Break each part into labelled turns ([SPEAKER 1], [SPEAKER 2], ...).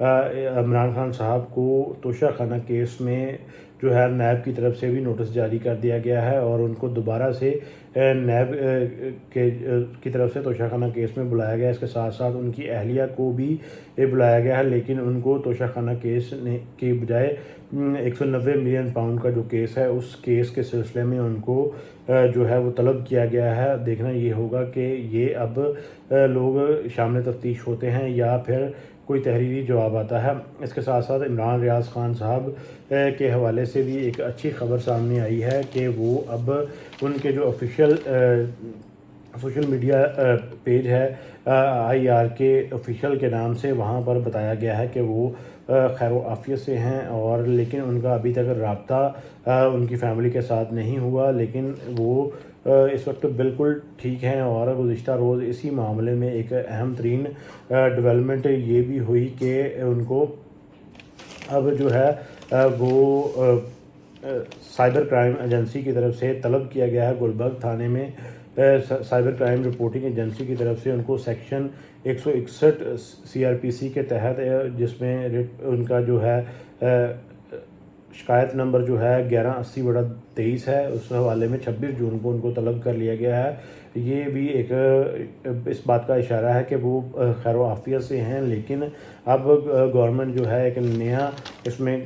[SPEAKER 1] عمران خان صاحب کو توشہ خانہ کیس میں جو ہے نیب کی طرف سے بھی نوٹس جاری کر دیا گیا ہے اور ان کو دوبارہ سے نیب کی طرف سے توشہ خانہ کیس میں بلایا گیا ہے۔ اس کے ساتھ ساتھ ان کی اہلیہ کو بھی بلایا گیا ہے، لیکن ان کو توشہ خانہ کیس کی بجائے 190 ملین پاؤنڈ کا جو کیس ہے اس کیس کے سلسلے میں ان کو جو ہے وہ طلب کیا گیا ہے۔ دیکھنا یہ ہوگا کہ یہ اب لوگ شامل تفتیش ہوتے ہیں یا پھر کوئی تحریری جواب آتا ہے۔ اس کے ساتھ ساتھ عمران ریاض خان صاحب کے حوالے سے بھی ایک اچھی خبر سامنے آئی ہے کہ وہ اب ان کے جو آفیشیل سوشل میڈیا پیج ہے IRK آفیشیل کے نام سے، وہاں پر بتایا گیا ہے کہ وہ خیر و عافیت سے ہیں، اور لیکن ان کا ابھی تک رابطہ ان کی فیملی کے ساتھ نہیں ہوا، لیکن وہ اس وقت بالکل ٹھیک ہیں۔ اور گزشتہ روز اسی معاملے میں ایک اہم ترین ڈیولپمنٹ یہ بھی ہوئی کہ ان کو اب جو ہے وہ سائبر کرائم ایجنسی کی طرف سے طلب کیا گیا ہے، گلبرگ تھانے میں سائبر کرائم رپورٹنگ ایجنسی کی طرف سے ان کو سیکشن 161 CRPC کے تحت، جس میں ان کا جو ہے شکایت نمبر جو ہے 1180/23 ہے، اس حوالے میں 26 جون کو ان کو طلب کر لیا گیا ہے۔ یہ بھی ایک اس بات کا اشارہ ہے کہ وہ خیر و عافیت سے ہیں، لیکن اب گورنمنٹ جو ہے ایک نیا اس میں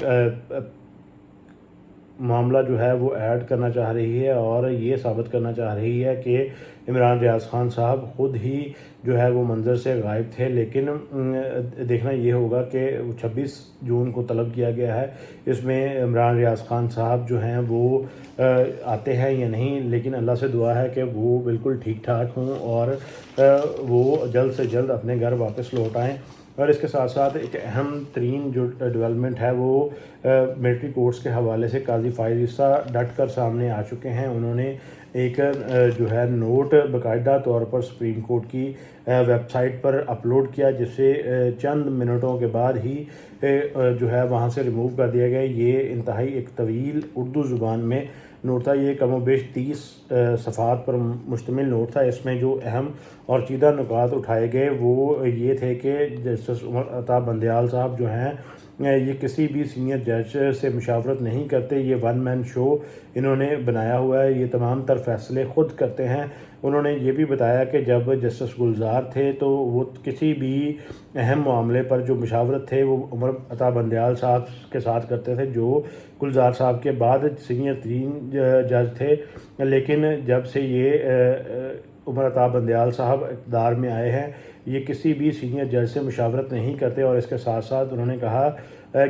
[SPEAKER 1] معاملہ جو ہے وہ ایڈ کرنا چاہ رہی ہے اور یہ ثابت کرنا چاہ رہی ہے کہ عمران ریاض خان صاحب خود ہی جو ہے وہ منظر سے غائب تھے، لیکن دیکھنا یہ ہوگا کہ 26 جون کو طلب کیا گیا ہے، اس میں عمران ریاض خان صاحب جو ہیں وہ آتے ہیں یا نہیں، لیکن اللہ سے دعا ہے کہ وہ بالکل ٹھیک ٹھاک ہوں اور وہ جلد سے جلد اپنے گھر واپس لوٹ آئیں۔ اور اس کے ساتھ ساتھ ایک اہم ترین جو ڈیولپمنٹ ہے وہ ملٹری کورٹس کے حوالے سے قاضی فائز عیسیٰ ڈٹ کر سامنے آ چکے ہیں۔ انہوں نے ایک جو ہے نوٹ باقاعدہ طور پر سپریم کورٹ کی ویب سائٹ پر اپلوڈ کیا، جس سے چند منٹوں کے بعد ہی جو ہے وہاں سے ریموو کر دیا گیا۔ یہ انتہائی ایک طویل اردو زبان میں نوٹ تھا، یہ کم و بیش 30 صفحات پر مشتمل نوٹ تھا۔ اس میں جو اہم اور چیدہ نکات اٹھائے گئے وہ یہ تھے کہ جسٹس عمر عطا بندیال صاحب جو ہیں یہ کسی بھی سینئر جج سے مشاورت نہیں کرتے، یہ ون مین شو انہوں نے بنایا ہوا ہے، یہ تمام تر فیصلے خود کرتے ہیں۔ انہوں نے یہ بھی بتایا کہ جب جسٹس گلزار تھے تو وہ کسی بھی اہم معاملے پر جو مشاورت تھے وہ عمر عطا بندیال صاحب کے ساتھ کرتے تھے، جو گلزار صاحب کے بعد سینئر ترین جج تھے، لیکن جب سے یہ عمر عطا بندیال صاحب اقتدار میں آئے ہیں یہ کسی بھی سینئر جج سے مشاورت نہیں کرتے۔ اور اس کے ساتھ ساتھ انہوں نے کہا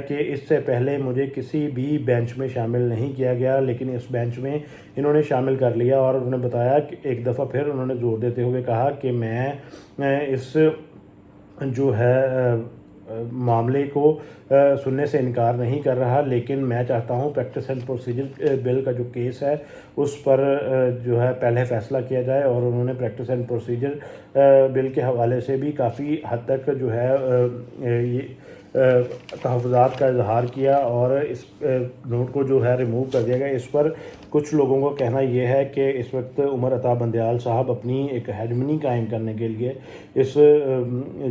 [SPEAKER 1] کہ اس سے پہلے مجھے کسی بھی بینچ میں شامل نہیں کیا گیا، لیکن اس بینچ میں انہوں نے شامل کر لیا۔ اور انہوں نے بتایا کہ ایک دفعہ پھر انہوں نے زور دیتے ہوئے کہا کہ میں اس جو ہے معاملے کو سننے سے انکار نہیں کر رہا، لیکن میں چاہتا ہوں پریکٹس اینڈ پروسیجر بل کا جو کیس ہے اس پر جو ہے پہلے فیصلہ کیا جائے۔ اور انہوں نے پریکٹس اینڈ پروسیجر بل کے حوالے سے بھی کافی حد تک جو ہے یہ تحفظات کا اظہار کیا اور اس نوٹ کو جو ہے ریموو کر دیا گیا۔ اس پر کچھ لوگوں کا کہنا یہ ہے کہ اس وقت عمر عطا بندیال صاحب اپنی ایک ہیجمنی قائم کرنے کے لیے اس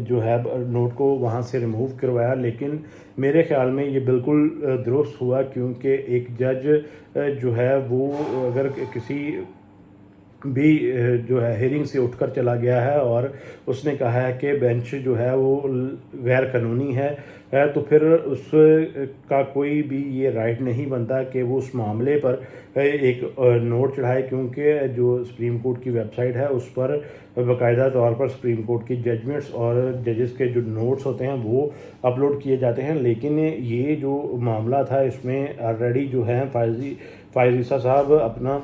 [SPEAKER 1] جو ہے نوٹ کو وہاں سے ریموو کروایا، لیکن میرے خیال میں یہ بالکل درست ہوا، کیونکہ ایک جج جو ہے وہ اگر کسی بھی جو ہے ہیرنگ سے اٹھ کر چلا گیا ہے اور اس نے کہا ہے کہ بینچ جو ہے وہ غیر قانونی ہے، تو پھر اس کا کوئی بھی یہ رائٹ نہیں بنتا کہ وہ اس معاملے پر ایک نوٹ چڑھائے، کیونکہ جو سپریم کورٹ کی ویب سائٹ ہے اس پر باقاعدہ طور پر سپریم کورٹ کی ججمنٹس اور ججز کے جو نوٹس ہوتے ہیں وہ اپلوڈ کیے جاتے ہیں۔ لیکن یہ جو معاملہ تھا اس میں آلریڈی جو ہے فائز عیسیٰ صاحب اپنا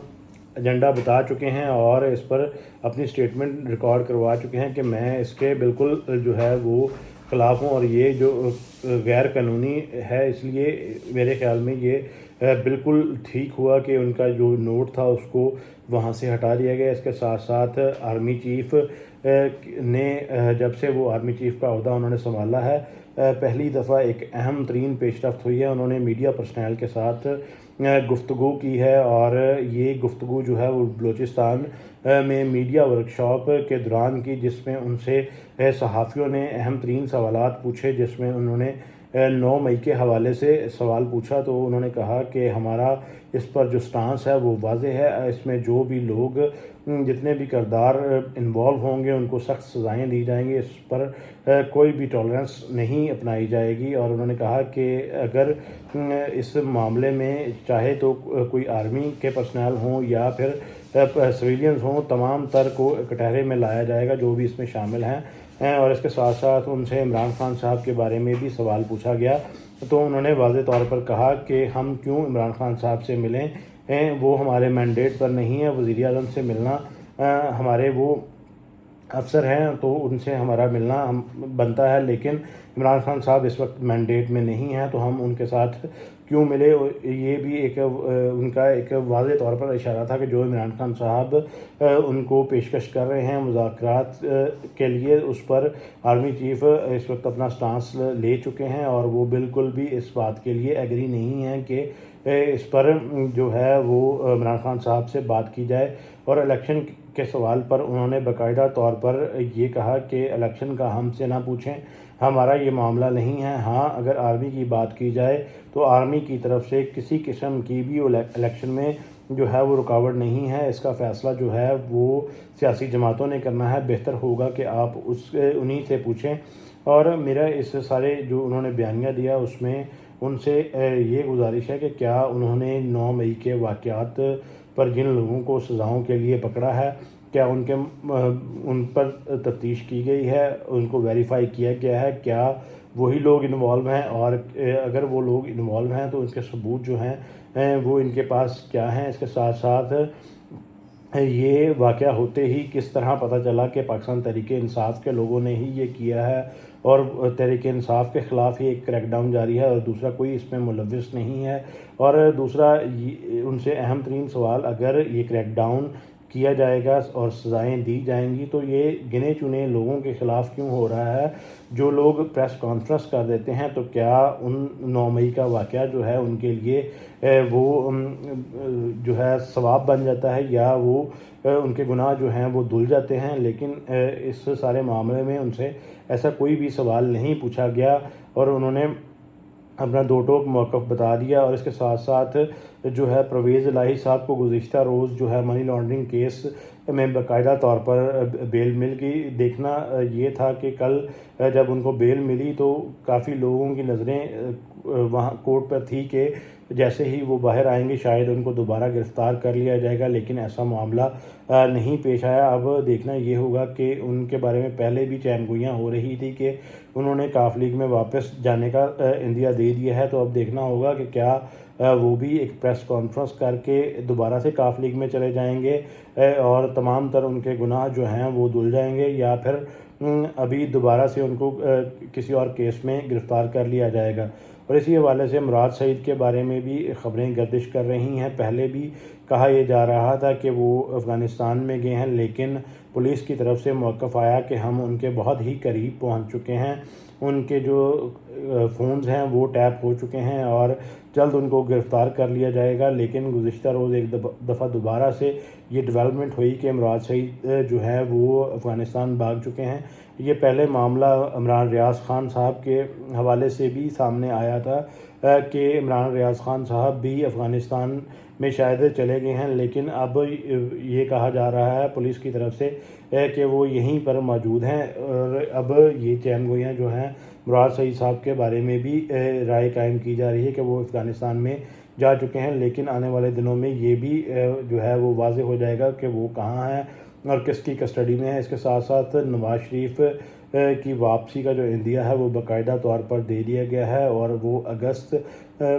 [SPEAKER 1] ایجنڈا بتا چکے ہیں اور اس پر اپنی سٹیٹمنٹ ریکارڈ کروا چکے ہیں کہ میں اس کے بالکل جو ہے وہ خلاف ہوں اور یہ جو غیر قانونی ہے، اس لیے میرے خیال میں یہ بالکل ٹھیک ہوا کہ ان کا جو نوٹ تھا اس کو وہاں سے ہٹا دیا گیا۔ اس کے ساتھ ساتھ آرمی چیف نے جب سے وہ آرمی چیف کا عہدہ انہوں نے سنبھالا ہے پہلی دفعہ ایک اہم ترین پیش رفت ہوئی ہے، انہوں نے میڈیا پرسنل کے ساتھ گفتگو کی ہے اور یہ گفتگو جو ہے وہ بلوچستان میں میڈیا ورکشاپ کے دوران کی، جس میں ان سے صحافیوں نے اہم ترین سوالات پوچھے، جس میں انہوں نے 9 مئی کے حوالے سے سوال پوچھا، تو انہوں نے کہا کہ ہمارا اس پر جو سٹانس ہے وہ واضح ہے، اس میں جو بھی لوگ جتنے بھی کردار انوالو ہوں گے ان کو سخت سزائیں دی جائیں گی، اس پر کوئی بھی ٹالرنس نہیں اپنائی جائے گی۔ اور انہوں نے کہا کہ اگر اس معاملے میں چاہے تو کوئی آرمی کے پرسنل ہوں یا پھر سویلینز ہوں، تمام تر کو کٹہرے میں لایا جائے گا جو بھی اس میں شامل ہیں۔ اور اس کے ساتھ ساتھ ان سے عمران خان صاحب کے بارے میں بھی سوال پوچھا گیا، تو انہوں نے واضح طور پر کہا کہ ہم کیوں عمران خان صاحب سے ملیں، وہ ہمارے مینڈیٹ پر نہیں ہے، وزیر اعظم سے ملنا ہمارے وہ افسر ہیں تو ان سے ہمارا ملنا بنتا ہے، لیکن عمران خان صاحب اس وقت مینڈیٹ میں نہیں ہیں تو ہم ان کے ساتھ کیوں ملے۔ یہ بھی ان کا ایک واضح طور پر اشارہ تھا کہ جو عمران خان صاحب ان کو پیشکش کر رہے ہیں مذاکرات کے لیے، اس پر آرمی چیف اس وقت اپنا سٹانس لے چکے ہیں اور وہ بالکل بھی اس بات کے لیے ایگری نہیں ہیں کہ اس پر جو ہے وہ عمران خان صاحب سے بات کی جائے۔ اور الیکشن کے سوال پر انہوں نے باقاعدہ طور پر یہ کہا کہ الیکشن کا ہم سے نہ پوچھیں، ہمارا یہ معاملہ نہیں ہے۔ ہاں، اگر آرمی کی بات کی جائے تو آرمی کی طرف سے کسی قسم کی بھی الیکشن میں جو ہے وہ رکاوٹ نہیں ہے، اس کا فیصلہ جو ہے وہ سیاسی جماعتوں نے کرنا ہے۔ بہتر ہوگا کہ آپ انہی سے پوچھیں۔ اور میرا اس سارے جو انہوں نے بیانیہ دیا اس میں ان سے یہ گزارش ہے کہ کیا انہوں نے 9 مئی کے واقعات پر جن لوگوں کو سزاؤں کے لیے پکڑا ہے، کیا ان پر تفتیش کی گئی ہے، ان کو ویریفائی کیا گیا ہے، کیا وہی لوگ انوالو ہیں، اور اگر وہ لوگ انوالو ہیں تو ان کے ثبوت جو ہیں وہ ان کے پاس کیا ہیں۔ اس کے ساتھ ساتھ یہ واقعہ ہوتے ہی کس طرح پتہ چلا کہ پاکستان تحریک انصاف کے لوگوں نے ہی یہ کیا ہے اور تحریک انصاف کے خلاف ہی ایک کریک ڈاؤن جاری ہے اور دوسرا کوئی اس میں ملوث نہیں ہے۔ اور دوسرا ان سے اہم ترین سوال، اگر یہ کریک ڈاؤن کیا جائے گا اور سزائیں دی جائیں گی تو یہ گنے چنے لوگوں کے خلاف کیوں ہو رہا ہے؟ جو لوگ پریس کانفرنس کر دیتے ہیں تو کیا ان 9 مئی کا واقعہ جو ہے ان کے لیے وہ جو ہے ثواب بن جاتا ہے یا وہ ان کے گناہ جو ہیں وہ دھل جاتے ہیں؟ لیکن اس سارے معاملے میں ان سے ایسا کوئی بھی سوال نہیں پوچھا گیا اور انہوں نے اپنا دو ٹوک موقف بتا دیا۔ اور اس کے ساتھ ساتھ جو ہے پرویز الہی صاحب کو گزشتہ روز جو ہے منی لانڈرنگ کیس میں باقاعدہ طور پر بیل مل گئی۔ دیکھنا یہ تھا کہ کل جب ان کو بیل ملی تو کافی لوگوں کی نظریں وہاں کورٹ پر تھی کہ جیسے ہی وہ باہر آئیں گے شاید ان کو دوبارہ گرفتار کر لیا جائے گا، لیکن ایسا معاملہ نہیں پیش آیا۔ اب دیکھنا یہ ہوگا کہ ان کے بارے میں پہلے بھی چین گوئیاں ہو رہی تھی کہ انہوں نے کاف لیگ میں واپس جانے کا عندیہ دے دیا ہے، تو اب دیکھنا ہوگا کہ کیا وہ بھی ایک پریس کانفرنس کر کے دوبارہ سے کاف لیگ میں چلے جائیں گے اور تمام تر ان کے گناہ جو ہیں وہ دھل جائیں گے، یا پھر ابھی دوبارہ سے ان کو کسی اور کیس میں گرفتار کر لیا جائے گا۔ اور اسی حوالے سے مراد سعید کے بارے میں بھی خبریں گردش کر رہی ہیں۔ پہلے بھی کہا یہ جا رہا تھا کہ وہ افغانستان میں گئے ہیں، لیکن پولیس کی طرف سے موقف آیا کہ ہم ان کے بہت ہی قریب پہنچ چکے ہیں، ان کے جو فونز ہیں وہ ٹیپ ہو چکے ہیں اور جلد ان کو گرفتار کر لیا جائے گا۔ لیکن گزشتہ روز ایک دفعہ دوبارہ سے یہ ڈیولپمنٹ ہوئی کہ مراد سعید جو ہے وہ افغانستان بھاگ چکے ہیں۔ یہ پہلے معاملہ عمران ریاض خان صاحب کے حوالے سے بھی سامنے آیا تھا کہ عمران ریاض خان صاحب بھی افغانستان میں شاید چلے گئے ہیں، لیکن اب یہ کہا جا رہا ہے پولیس کی طرف سے کہ وہ یہیں پر موجود ہیں۔ اور اب یہ چین گوئیاں جو ہیں مراد سعید صاحب کے بارے میں بھی رائے قائم کی جا رہی ہے کہ وہ افغانستان میں جا چکے ہیں، لیکن آنے والے دنوں میں یہ بھی جو ہے وہ واضح ہو جائے گا کہ وہ کہاں ہیں اور کس کی کسٹڈی میں ہے۔ اس کے ساتھ ساتھ نواز شریف کی واپسی کا جو عندیہ ہے وہ باقاعدہ طور پر دے دیا گیا ہے اور وہ اگست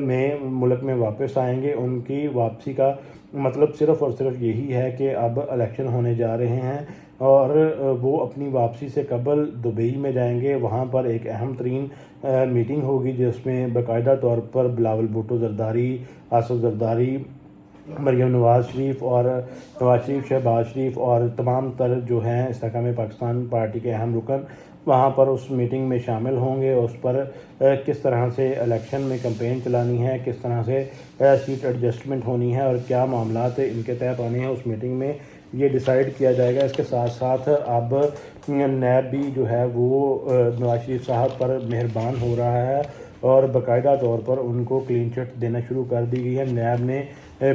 [SPEAKER 1] میں ملک میں واپس آئیں گے۔ ان کی واپسی کا مطلب صرف اور صرف یہی ہے کہ اب الیکشن ہونے جا رہے ہیں اور وہ اپنی واپسی سے قبل دبئی میں جائیں گے، وہاں پر ایک اہم ترین میٹنگ ہوگی جس میں باقاعدہ طور پر بلاول بھٹو زرداری، آصف زرداری، مریم نواز شریف اور نواز شریف، شہباز شریف اور تمام تر جو ہیں استحکام پاکستان پارٹی کے اہم رکن وہاں پر اس میٹنگ میں شامل ہوں گے۔ اس پر کس طرح سے الیکشن میں کمپین چلانی ہے، کس طرح سے سیٹ ایڈجسٹمنٹ ہونی ہے اور کیا معاملات ان کے طے پانے ہیں، اس میٹنگ میں یہ ڈیسائیڈ کیا جائے گا۔ اس کے ساتھ ساتھ اب نیب بھی جو ہے وہ نواز شریف صاحب پر مہربان ہو رہا ہے اور باقاعدہ طور پر ان کو کلین چٹ دینا شروع کر دی گئی ہے۔ نیب نے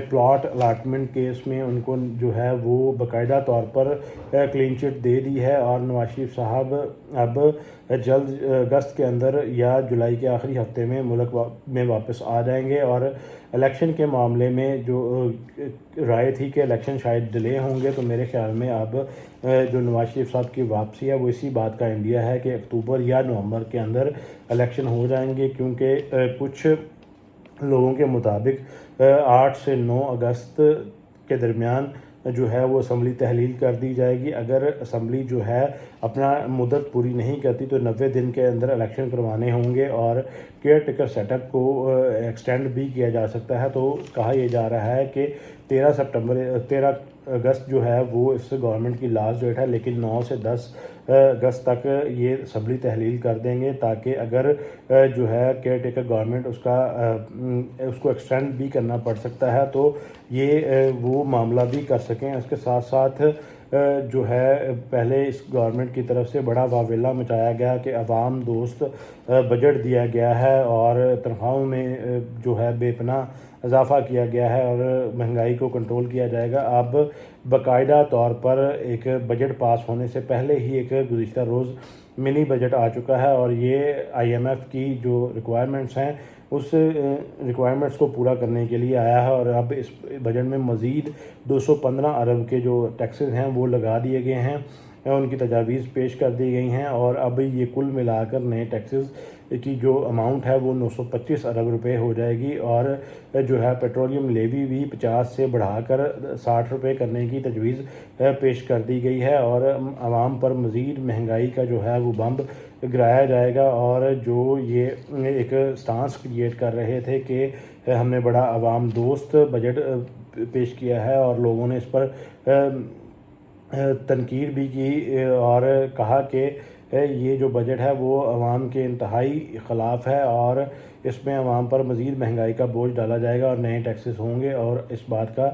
[SPEAKER 1] پلاٹ الاٹمنٹ کیس میں ان کو جو ہے وہ باقاعدہ طور پر کلین چٹ دے دی ہے، اور نواز شریف صاحب اب جلد اگست کے اندر یا جولائی کے آخری ہفتے میں ملک میں واپس آ جائیں گے۔ اور الیکشن کے معاملے میں جو رائے تھی کہ الیکشن شاید ڈیلے ہوں گے، تو میرے خیال میں اب جو نواز شریف صاحب کی واپسی ہے وہ اسی بات کا انڈیا ہے کہ اکتوبر یا نومبر کے اندر الیکشن ہو جائیں گے، کیونکہ کچھ لوگوں کے مطابق 8 سے 9 اگست کے درمیان جو ہے وہ اسمبلی تحلیل کر دی جائے گی۔ اگر اسمبلی جو ہے اپنا مدت پوری نہیں کرتی تو 90 دن کے اندر الیکشن کروانے ہوں گے، اور کیئر ٹیکر سیٹ اپ کو ایکسٹینڈ بھی کیا جا سکتا ہے۔ تو کہا یہ جا رہا ہے کہ 13 اگست جو ہے وہ اس گورنمنٹ کی لاسٹ ڈیٹ ہے، لیکن 9 سے 10 اگست تک یہ اسمبلی تحلیل کر دیں گے، تاکہ اگر جو ہے کیئر ٹیکر گورنمنٹ اس کو ایکسٹینڈ بھی کرنا پڑ سکتا ہے تو یہ وہ معاملہ بھی کر سکیں۔ اس کے ساتھ ساتھ جو ہے پہلے اس گورنمنٹ کی طرف سے بڑا واویلا مچایا گیا کہ عوام دوست بجٹ دیا گیا ہے اور تنخواہوں میں جو ہے بے پناہ اضافہ کیا گیا ہے اور مہنگائی کو کنٹرول کیا جائے گا۔ اب باقاعدہ طور پر ایک بجٹ پاس ہونے سے پہلے ہی ایک گزشتہ روز منی بجٹ آ چکا ہے، اور یہ آئی ایم ایف کی جو ریکوائرمنٹس ہیں اس ریکوائرمنٹس کو پورا کرنے کے لیے آیا ہے، اور اب اس بجٹ میں مزید 215 ارب کے جو ٹیکسز ہیں وہ لگا دیے گئے ہیں، ان کی تجاویز پیش کر دی گئی ہیں، اور اب یہ کل ملا کر نئے ٹیکسز کی جو اماؤنٹ ہے وہ 925 ارب روپے ہو جائے گی، اور جو ہے پیٹرولیم لیوی بھی 50 سے بڑھا کر 60 روپے کرنے کی تجویز پیش کر دی گئی ہے، اور عوام پر مزید مہنگائی کا جو ہے وہ بمب گرایا جائے گا۔ اور جو یہ ایک سٹانس کریٹ کر رہے تھے کہ ہم نے بڑا عوام دوست بجٹ پیش کیا ہے، اور لوگوں نے اس پر تنقید بھی کی اور کہا کہ یہ جو بجٹ ہے وہ عوام کے انتہائی خلاف ہے، اور اس میں عوام پر مزید مہنگائی کا بوجھ ڈالا جائے گا اور نئے ٹیکسز ہوں گے، اور اس بات کا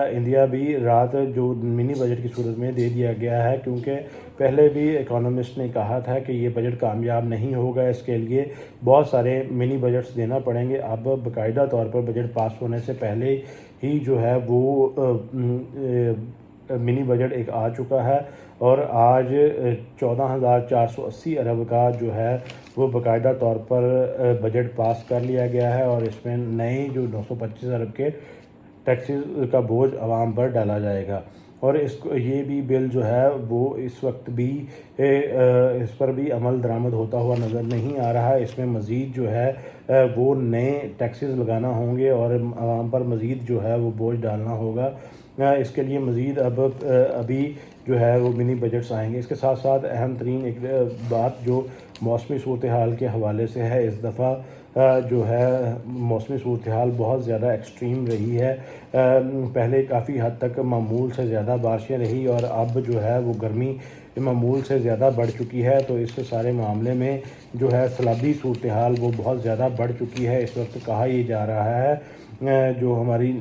[SPEAKER 1] انڈیا بھی رات جو منی بجٹ کی صورت میں دے دیا گیا ہے، کیونکہ پہلے بھی اکانومسٹ نے کہا تھا کہ یہ بجٹ کامیاب نہیں ہوگا، اس کے لیے بہت سارے منی بجٹس دینا پڑیں گے۔ اب باقاعدہ طور پر بجٹ پاس ہونے سے پہلے ہی جو ہے وہ منی بجٹ ایک آ چکا ہے، اور آج 14,480 ارب کا جو ہے وہ باقاعدہ طور پر بجٹ پاس کر لیا گیا ہے، اور اس میں نئے جو 925 ارب کے ٹیکسز کا بوجھ عوام پر ڈالا جائے گا، اور یہ بھی بل جو ہے وہ اس وقت بھی اس پر بھی عمل درآمد ہوتا ہوا نظر نہیں آ رہا ہے۔ اس میں مزید جو ہے وہ نئے ٹیکسز لگانا ہوں گے اور عوام پر مزید جو ہے وہ بوجھ ڈالنا ہوگا۔ اس کے لیے مزید ابھی جو ہے وہ منی بجٹس آئیں گے۔ اس کے ساتھ ساتھ اہم ترین ایک بات جو موسمی صورتحال کے حوالے سے ہے، اس دفعہ جو ہے موسمی صورتحال بہت زیادہ ایکسٹریم رہی ہے۔ پہلے کافی حد تک معمول سے زیادہ بارشیں رہی، اور اب جو ہے وہ گرمی معمول سے زیادہ بڑھ چکی ہے، تو اس سارے معاملے میں جو ہے سیلابی صورتحال وہ بہت زیادہ بڑھ چکی ہے۔ اس وقت کہا یہ جا رہا ہے جو ہماری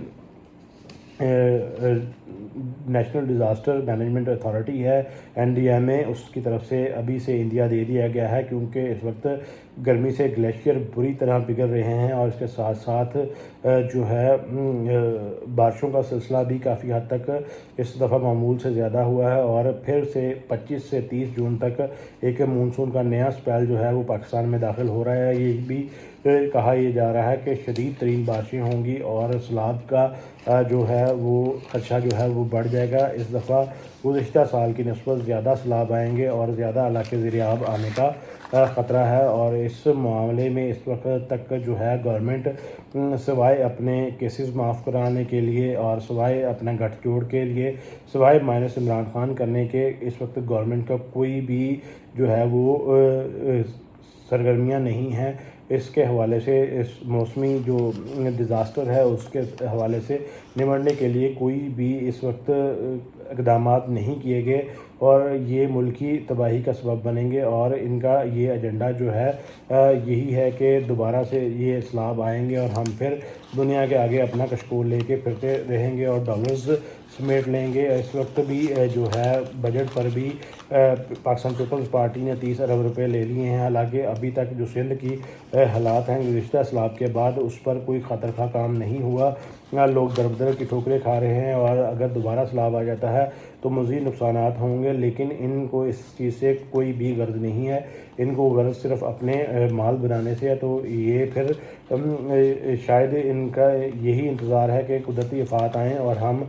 [SPEAKER 1] نیشنل ڈیزاسٹر مینجمنٹ اتھارٹی ہے NDMA، اس کی طرف سے ابھی سے انڈیا دے دیا گیا ہے، کیونکہ اس وقت گرمی سے گلیشیئر بری طرح پگھل رہے ہیں، اور اس کے ساتھ ساتھ جو ہے بارشوں کا سلسلہ بھی کافی حد تک اس دفعہ معمول سے زیادہ ہوا ہے، اور پھر سے 25 سے 30 جون تک ایک مونسون کا نیا سپیل جو ہے وہ پاکستان میں داخل ہو رہا ہے۔ یہ بھی کہا یہ جا رہا ہے کہ شدید ترین بارشیں ہوں گی، اور سیلاب کا جو ہے وہ خدشہ جو ہے وہ بڑھ جائے گا۔ اس دفعہ گزشتہ سال کی نسبت زیادہ سیلاب آئیں گے اور زیادہ علاقے زیر آب آنے کا خطرہ ہے، اور اس معاملے میں اس وقت تک جو ہے گورنمنٹ سوائے اپنے کیسز معاف کرانے کے لیے اور سوائے اپنا گٹھ جوڑ کے لیے، سوائے مائنس عمران خان کرنے کے، اس وقت گورنمنٹ کا کوئی بھی جو ہے وہ سرگرمیاں نہیں ہیں اس کے حوالے سے۔ اس موسمی جو ڈیزاسٹر ہے اس کے حوالے سے نمٹنے کے لیے کوئی بھی اس وقت اقدامات نہیں کیے گئے، اور یہ ملک کی تباہی کا سبب بنیں گے، اور ان کا یہ ایجنڈا جو ہے یہی ہے کہ دوبارہ سے یہ اسلام آئیں گے اور ہم پھر دنیا کے آگے اپنا کشکول لے کے پھرتے رہیں گے اور ڈالرز سمیٹ لیں گے۔ اس وقت بھی جو ہے بجٹ پر بھی پاکستان پیپلز پارٹی نے 30 ارب روپے لے لیے ہیں، حالانکہ ابھی تک جو سندھ کی حالات ہیں گزشتہ اسلاب کے بعد اس پر کوئی خاطر خواہ کام نہیں ہوا۔ لوگ در بدر کی ٹھوکریں کھا رہے ہیں، اور اگر دوبارہ سیلاب آ جاتا ہے تو مزید نقصانات ہوں گے، لیکن ان کو اس چیز سے کوئی بھی غرض نہیں ہے، ان کو غرض صرف اپنے مال بنانے سے ہے۔ تو یہ پھر شاید ان کا یہی انتظار ہے کہ قدرتی آفات آئیں اور ہم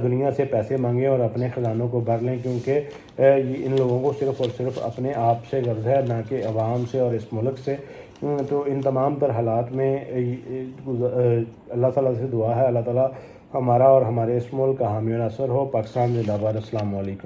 [SPEAKER 1] دنیا سے پیسے مانگیں اور اپنے خزانوں کو بھر لیں، کیونکہ ان لوگوں کو صرف اور صرف اپنے آپ سے غرض ہے، نہ کہ عوام سے اور اس ملک سے۔ تو ان تمام تر حالات میں اللہ تعالیٰ سے دعا ہے، اللہ تعالیٰ ہمارا اور ہمارے اس ملک کا حامی و ناصر ہو۔ پاکستان زندہ باد۔ السلام علیکم۔